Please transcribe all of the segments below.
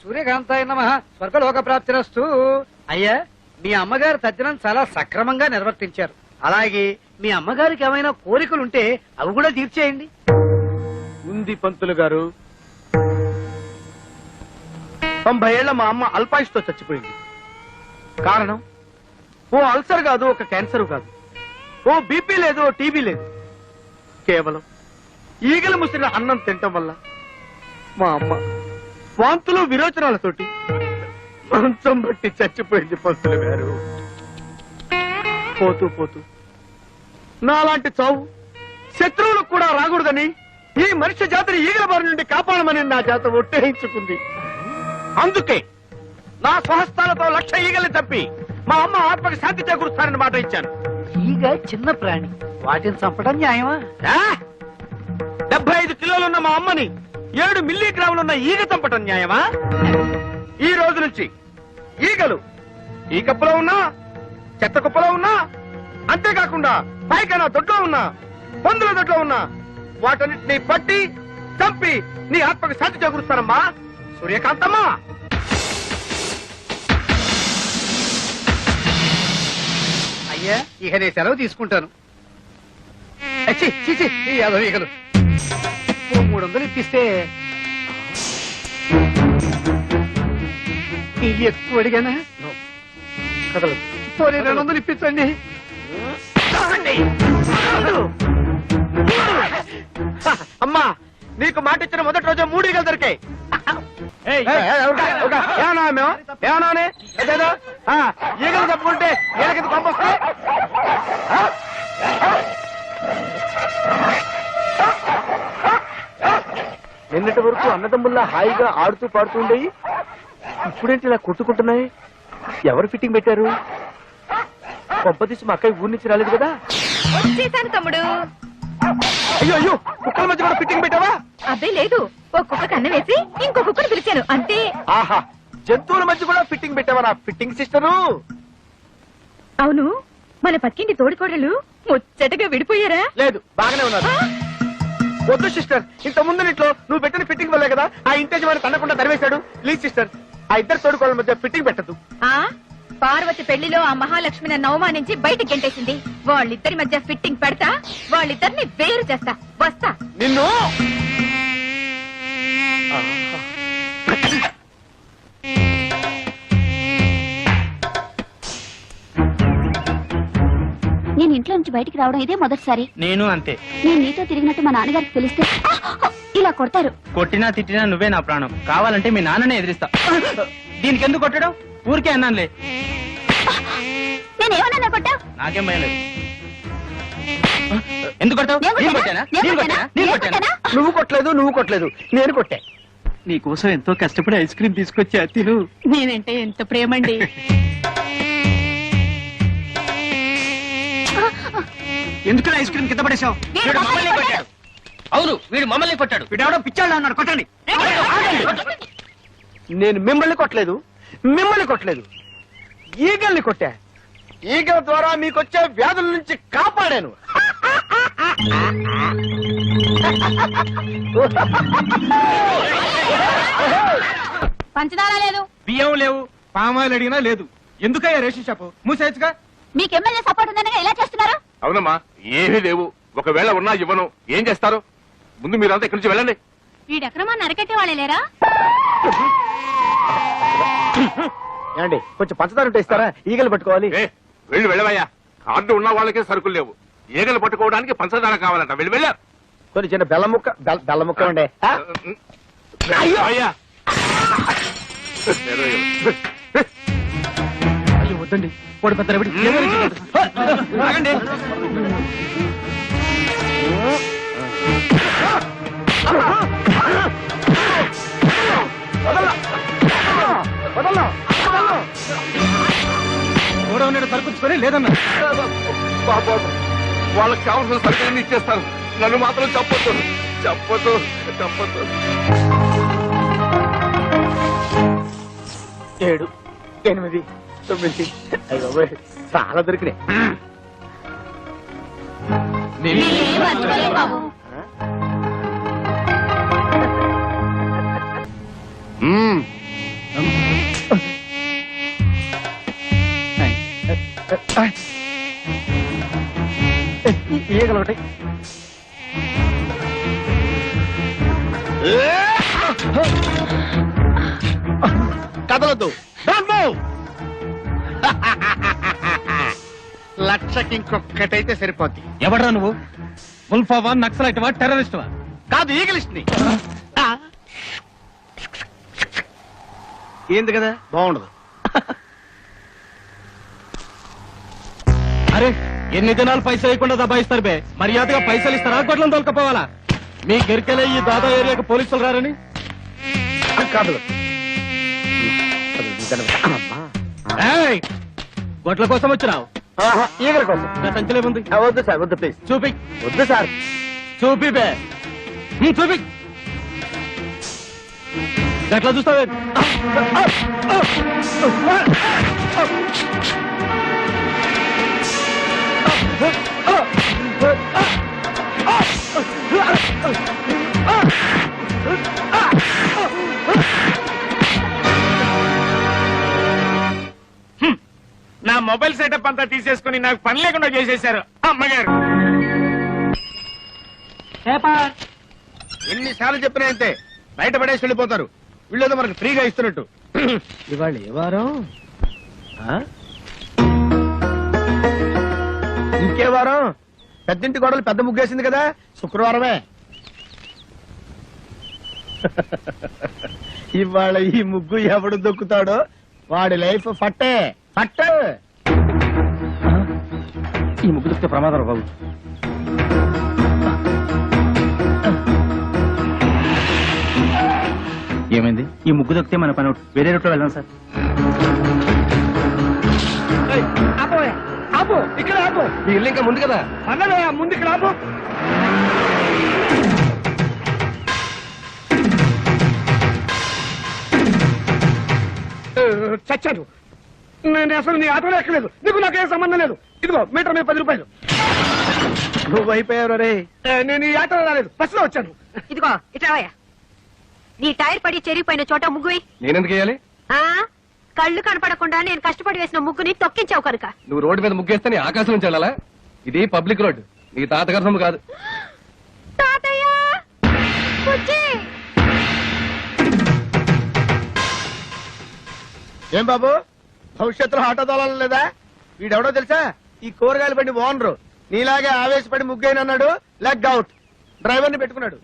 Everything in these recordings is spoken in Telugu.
సూర్యకాంతాయ నమః స్వర్గలోక ప్రాప్తిరస్తు. అయ్యా, మీ అమ్మగారు తద్దినం చాలా సక్రమంగా నిర్వర్తించారు. అలాగే మీ అమ్మగారికి ఏమైనా కోరికలుంటే అవి కూడా తీర్చేయండి. ఉంది పంతులు గారు. 90 ఏళ్ల మా అమ్మ అల్పాయుష్తో చచ్చిపోయింది. కారణం ఓ అల్సర్ కాదు, ఒక క్యాన్సర్ కాదు, ఓ బీపీ లేదు, ఓ టీబీ లేదు. కేవలం ఈగలు ముసిరిన అన్నం తినటం వల్ల మా అమ్మ వాంతులు విరోచనాలతోటి మంచం బట్టి చచ్చిపోయింది పంతులు గారు. పోతూ పోతూ నాలాంటి చావు శత్రువులకు కూడా రాకూడదని ఈ మనిషి జాతిని ఈగల బారి నుండి కాపాడమని నా జాత ఒట్టేయించుకుంది. అందుకే నా స్వహస్తాలతో 1,00,000 ఈగల్ని తప్పి మా అమ్మ ఆత్మకి శాంతి చేకూరుస్తానని మాట ఇచ్చాను. ఈగ చిన్న ప్రాణి, వాటిని చంపడం న్యాయమా? 75 కిలోలున్న మా అమ్మని 7 మిల్లీగ్రాములున్న ఈగ చంపటం న్యాయమా? ఈ రోజు నుంచి ఈగలు ఈ కప్పులో ఉన్నా, చెత్త కుప్పలో ఉన్నా, అంతేకాకుండా పైకైనా దొడ్లో ఉన్నా, పందుల దొడ్లో ఉన్నా వాటన్నిటిని పట్టి చంపి నీ ఆత్మకు శాంతి చేకూరుస్తానమ్మా సూర్యకాంతమ్మా. అయ్యా, ఇక నేను సెలవు తీసుకుంటాను. ఛీ, ఛీ, ఛీ, ఈ యాదవ ఈగలు. ఓ 300 ఇప్పిస్తే ఎక్కువ అడిగానా? కదలు. పోనీ 200 ఇప్పించండి. అమ్మా, నీకు మాట ఇచ్చిన మొదటి రోజు 3 ఈగలు దొరికాయి. ఈగలు తప్పుకుంటే ఈగలకి పంపొస్తే నిన్నటి వరకు అన్నదమ్ముల్లా హాయిగా ఆడుతూ పాడుతూ ఉండేవి, ఇప్పుడేంటి ఇలా కొట్టుకుంటున్నాయి? ఎవరు ఫిట్టింగ్ పెట్టారు? పంపతీసి మా అక్కయ్య ఊరి నుంచి రాలేదు కదా? వచ్చేసాను తమ్ముడు. అయ్యో అయ్యో, కుక్కల మధ్య కూడా ఫిట్టింగ్ పెట్టావా? అదే లేదు, ఒక కుక్క కన్ను వేసి ఇంకో కుక్కను పిలిచాను అంతే. ఆహా, జంతువుల మధ్య కూడా ఫిట్టింగ్ పెట్టావా నా ఫిట్టింగ్ సిస్టరు? అవును, మన పక్కింటి తోడికోడలు ముచ్చటగా విడిపోయారా? లేదు, బాగానే ఉన్నారు. వద్దు సిస్టర్, ఇంత ముందు నీట్లో నువ్వు పెట్టిన ఫిట్టింగ్ వల్లే కదా ఆ ఇంటేజ్ తనకుండా తరివేశాడు. ప్లీజ్ సిస్టర్, ఆ ఇద్దరు తోడుకోళ్ళ మధ్య ఫిట్టింగ్ పెట్టదు. ఆ పార్వతి పెళ్లిలో ఆ మహాలక్ష్మి నన్ను అవమానించి బయటికి గెంటేసింది. వాళ్ళిద్దరి మధ్య ఫిట్టింగ్ పెడతా, వాళ్ళిద్దరిని వేరు చేస్తా. వస్తా. నిన్ను నేను ఇంట్లో నుంచి బయటికి రావడం ఇదే మొదటిసారి. నేను అంతే. నేను నీతో తిరిగినట్టు మా నాన్నగారికి తెలిస్తే ఇలా కొడతారు. కొట్టినా తిట్టినా నువ్వే నా ప్రాణం. కావాలంటే మీ నాన్ననే ఎదిరిస్తా. దీనికి ఎందుకు కొట్టడం? ఊరికే అన్నానులే. నేనేమన్నా కొట్టావు? నాకేం భయలేదు. ఎందుకు కొట్టావు? నువ్వు కొట్టలేదు, నువ్వు కొట్టలేదు, నేను కొట్టా. నీకోసం ఎంతో కష్టపడి ఐస్ క్రీమ్ తీసుకొచ్చా, తిను. నేనంటే ఎంత ప్రేమండి. ఎందుకు ఐస్ క్రీమ్ కింద పడేశావు? అవును, వీడు మమ్మల్ని కొట్టాడు. వీడెవడో పిచ్చాడు అన్నాడు, కొట్టండి. నేను మిమ్మల్ని కొట్టలేదు, మిమ్మల్ని కొట్టలేదు, ఈగల్ని కొట్టా. ఈగల ద్వారా మీకొచ్చే వ్యాధుల నుంచి కాపాడాను. పంచదార లేదు, బియ్యం లేవు, పామాయిల్ అడిగినా లేదు. ఎందుకయ్యా రేషన్ షాపు మూసేయచ్చుగా? మీకు ఎమ్మెల్యే సపోర్ట్ ఉందనగా ఎలా చేస్తున్నారు? అవునమ్మా, ఏమీ లేవు. ఒకవేళ ఉన్నా ఇవ్వను. ఏం చేస్తారు? ముందు మీరంతా ఇక్కడి నుంచి వెళ్ళండి. వీడెక్రమాన్ని అరకెట్టే వాళ్ళే లేరా? ఏమండి, కొంచెం పంచదార ఉంటే ఇస్తారా? ఈగలు పట్టుకోవాలి. వెళ్ళి వెళ్ళవయ్యా. కార్డు ఉన్న వాళ్ళకే సరుకులు లేవు. ఈగలు పట్టుకోవడానికి పంచదార కావాలంట. వెళ్ళి వెళ్ళా. కొన్ని చిన్న బెల్లం ముక్క, బెల్లం ముక్క ఉండే. అయ్యా అయ్యో వద్దండి, వాడు పెద్ద రవిడి. ఆగండి. కూడా ఉన్నాడు, సరుకుంచుకొని లేదన్నా. వాళ్ళకి కావాల్సిన సరుకులన్నీ ఇచ్చేస్తాను. నన్ను మాత్రం చెప్పొద్దు, చెప్పొద్దు, చెప్పొద్దు. 7, 8, 9. అయ్యో చాలా దొరికినాయి. ఈగలు ఒకటి. కదలొద్దు. Don't move. లక్షకి ఇంకొక్కటైతే సరిపోద్ది. ఎవడ్రా నువ్వు? ఉల్ఫావా, నక్సలైట్వా, టెర్రరిస్ట్వా? కాదు, ఈగలిస్ట్ ని. ఏంది కదా, బాగుండదు. అరే ఎన్ని దినాలు పైసలు ఇవ్వకుండా దబాయిస్తారు బే. మర్యాదగా పైసలు ఇస్తారా, గొడ్లను తోలుకపోవాలా? మీ గెరికెలే ఈ దాదా ఏరియాకి పోలీసులు రారని. కాదు, ఏయ్, గొడ్ల కోసం వచ్చినావు? ఈగల కోసం. నా సంచిలో ఉంది, వద్దు సార్, వద్దు ప్లీజ్. చూపి. వద్దు సార్. చూపి బే. చూపి. ఎట్లా చూస్తావే? నా మొబైల్ సెటప్ అంతా తీసేసుకుని నాకు పని లేకుండా చేసేశారు అమ్మగారు. ఎన్నిసార్లు చెప్పినా అంతే, బయట పడేసి వెళ్ళిపోతారు. వీళ్ళేదో మనకు ఫ్రీగా ఇస్తున్నట్టు. ఇవాళ ఏ వారం? ఇంకే వారం? పెద్దింటి గొడవలు పెద్ద ముగ్గేసింది కదా, శుక్రవారమే. ఇవాళ ఈ ముగ్గు ఎవడు దొక్కుతాడో వాడి లైఫ్ ఫట్టే ఫట్టే. ఈ ముగ్గు దొరికితే ప్రమాదం బాబు. ఏమైంది? ఈ ముగ్గు దొరికితే మన పని అవుట్. వేరే రూట్లో వెళ్దాం సార్. ఆపు, ఇక్కడ ఆపు. మీ ఇల్లు ఇంకా ముందు కదా. అన్నదే ముందు ఇక్కడ ఆపు. చచ్చాను. నేను అసలు నీ ఆటోలో ఎక్కలేదు. నీకు నాకేం సంబంధం లేదు. ఇదిగో మీటర్ మీద 10 రూపాయలు. నువ్వు అయిపోయావు రే. నేను ఈ ఆటోలో రాలేదు, బస్సులో వచ్చాను. ఇదిగో ఇట్రావయ్యా. నీ టైర్ పడి చెరిగిపోయిన చోట ముగ్గు వేయ్. నేనెందుకు వేయాలి? ఆ కళ్ళు కనపడకుండా నేను కష్టపడి వేసిన ముగ్గుని తొక్కించావు కనుక. నువ్వు రోడ్డు మీద ముగ్గేస్తే నీ ఆకాశం నుంచి వెళ్ళాలా? ఇది పబ్లిక్ రోడ్, నీ తాతగారి సొమ్ము కాదు. తాతయ్య బుజ్జి. ఏం బాబు, భవిష్యత్తులో ఆటో తోలాలి లేదా? వీడెవడో తెలుసా? ఈ కూరగాయల బండి ఓనరు. నీలాగే ఆవేశపడి ముగ్గైనన్నాడు, లెగ్ అవుట్. డ్రైవర్ ని పెట్టుకున్నాడు.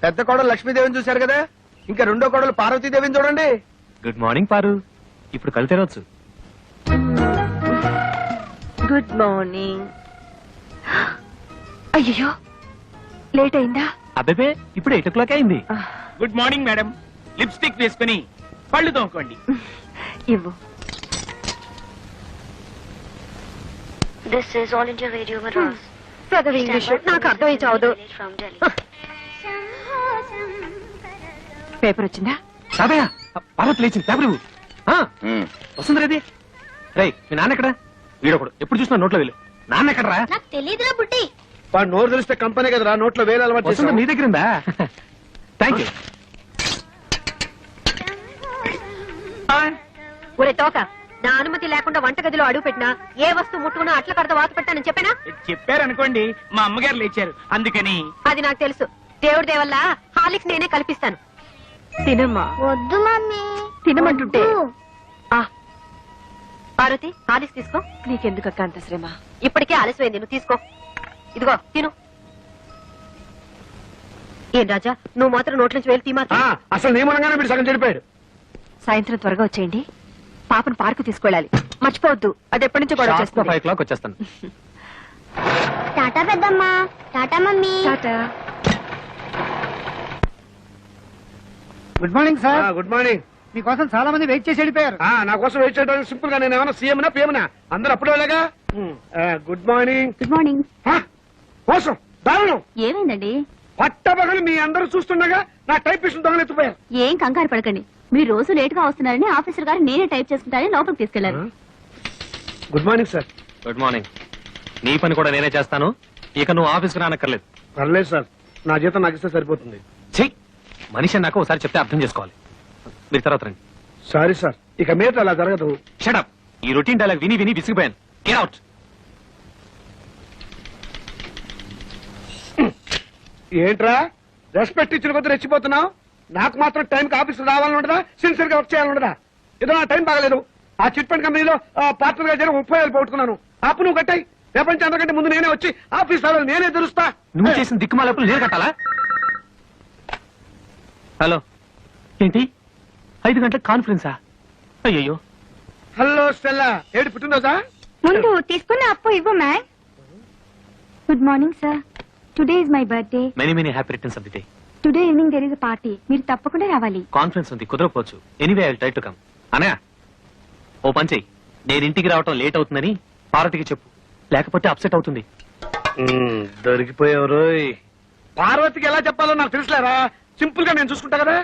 పెద్ద కోడలు లక్ష్మీదేవిని చూశారు కదా, ఇంకా రెండో కోడలు పార్వతీదేవిని చూడండి. గుడ్ మార్నింగ్ పారు. ఇప్పుడు కళ్ళు తెరవచ్చు. Good morning. అయ్యో లేట్ అయిందా? అబ్బే ఇప్పుడు 8 o'clock అయింది. Good morning madam. లిప్స్టిక్ వేసుకుని పళ్ళు తోముకోండి. ఇవ్వు. This is All India Radio Madras. చదువు ఇంగ్లీష్ నాకు అర్థమై చావదు. From Delhi. పేపర్ వచ్చిందా? తాతయ్య, పార్వతి లేచింది. పేపర్ ఇవ్వు. వస్తుంది రేది. రే, మీ నాన్న ఎక్కడ? వీడొకడు ఎప్పుడు చూసినా నోట్లో వెళ్ళు. నాన్న ఎక్కడరా? నాకు తెలియదురా బుడ్డి. వాడు నోరు తెలిస్తే కంపెనీ కదరా, నోట్లో వేలు అలవాటు వస్తుంది చేశావు. నీ దగ్గర ఉందా? Thank you. ఒరే తోక, నా అనుమతి లేకుండా వంటగదిలో అడుగు పెట్టినా ఏ వస్తువు ముట్టుకున్నా అట్ల కడత వాత పెట్టానని చెప్పానా? చెప్పారనుకోండి, మా అమ్మగారు లేచారు అందుకని. అది నాకు తెలుసు. దేవుడి దేవల్ల హాలిక్స్ నేనే కల్పిస్తాను. తినమ్మా. వద్దు మమ్మీ. తినమంటుంటే. వద్దు. ఆ పార్వతి, హాలిక్స్ తీసుకో. నీకెందుకక్క అంత శ్రమ? ఇప్పటికే ఆలస్యమైంది, నువ్వు తీసుకో. ఇదిగో తిను. ఏం రాజా, నువ్వు మాత్రం నోట్ల నుంచి వెళ్ళి తీమా. అసలు నియమనంగానే మీరు సగం చెడిపోయాడు. సాయంత్రం త్వరగా వచ్చేయండి. పాపను పార్కు తీసుకెళ్ళాలి, మర్చిపోవద్దు. అది ఎప్పటి నుంచో గొడవ చేస్తుంది. 5 o'clock వచ్చేస్తాను. టాటా పెద్దమ్మా. Tata mummy. Tata. Good morning sir. Good morning. మీకోసం చాలా మంది వెయిట్ చేసి వెళ్ళిపోయారు. నా కోసం వెయిట్ చేయడానికి సింపుల్ గా నేను ఏమైనా సీఎం నా పిఎంనా? అందరూ అప్పుడే వెళ్ళగా. Good morning. Good morning. కోసం దారుణం. ఏమైందండి? పట్టబగలు మీ అందరూ చూస్తుండగా నా టైపిస్ట్ దొంగలు ఎత్తుపోయారు. ఏం కంగారు పడకండి, మీరు రోజు లేట్ గా వస్తున్నారని ఆఫీసర్ గారు నేనే టైప్ చేసుకుంటారని లోపలికి తీసుకెళ్లారు. Good morning sir. Good morning. నీ పని కూడా నేనే చేస్తాను. ఇక నువ్వు ఆఫీస్కి రానక్కర్లేదు. పర్లేదు సార్, నా జీతం నాకు ఇస్తే సరిపోతుంది. చెయ్యి. మనిషి నాకు ఒకసారి చెప్తే అర్థం చేసుకోవాలి. మీరు తర్వాత రండి. సారీ సార్, ఇక మీద అలా జరగదు. షటప్. ఈ రొటీన్ డైలాగ్ విని విని విసిగిపోయాను. Get out. ఏంట్రా రెస్పెక్ట్ ఇచ్చిన కొద్ది రెచ్చిపోతున్నావు? నాకు మాత్రం టైంకి ఆఫీస్ రావాలని ఉండదా? సిన్సియర్ గా వర్క్ చేయాలని ఉండదా? ఏదో నా టైం బాగలేదు. ఆ చిట్ ఫండ్ కంపెనీలో పార్ట్నర్ గా జరిగి 30,000 పోగొట్టుకున్నాను. అప్పు నువ్వు కట్టాయి. ప్రపంచం అందరికంటే ముందు నేనే వచ్చి ఆఫీస్ రావాలి, నేనే తెరుస్తా. నువ్వు చేసిన దిక్కుమాలప్పుడు నేను కట్టాలా? హలో, ఏంటి 5 గంటలకు కాన్ఫరెన్సా? అయ్యయ్యో. హలో స్టెల్లా, ఏడు పుట్టిందోసా? ముందు తీసుకున్న అప్పు ఇవ్వు ma'am. Good morning sir. Today is my birthday. Many many happy returns of the day. Today evening there is a party. మీరు తప్పకుండా రావాలి. కాన్ఫరెన్స్ ఉంది, కుదరకపోవచ్చు. Anyway I will try to come. Anaya, ఓ పని చెయ్యి. నేను ఇంటికి రావటం లేట్ అవుతుందని పార్వతికి చెప్పు, లేకపోతే అప్సెట్ అవుతుంది. దొరికిపోయావు. పార్వతికి ఎలా చెప్పాలో నాకు తెలుసులేరా. సింపుల్ గా నేను చూసుకుంటా కదా.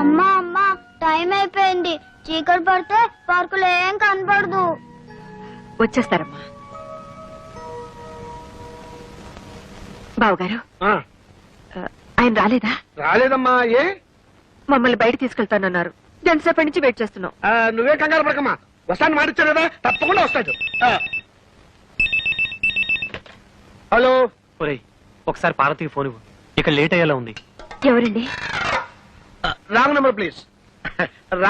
అమ్మా అమ్మా, టైం అయిపోయింది. చీకటి పడితే పార్కులో ఏం కనపడదు. వచ్చేస్తారమ్మా. బావగారు, ఆ, ఆయన రాలేదా? రాలేదమ్మా. ఏ? మమ్మల్ని బయట తీసుకెళ్తానన్నారు. ఎంతసేపటి నుంచి వెయిట్ చేస్తున్నాం. నువ్వే కంగారు పడకమ్మా. వస్తాను మాటిచ్చారు కదా, తప్పకుండా వస్తాడు. హలో. ఒరేయ్, ఒకసారి పార్వతికి ఫోన్ ఇవ్వు. ఇక లేట్ అయ్యేలా ఉంది. ఎవరండి? Wrong number please.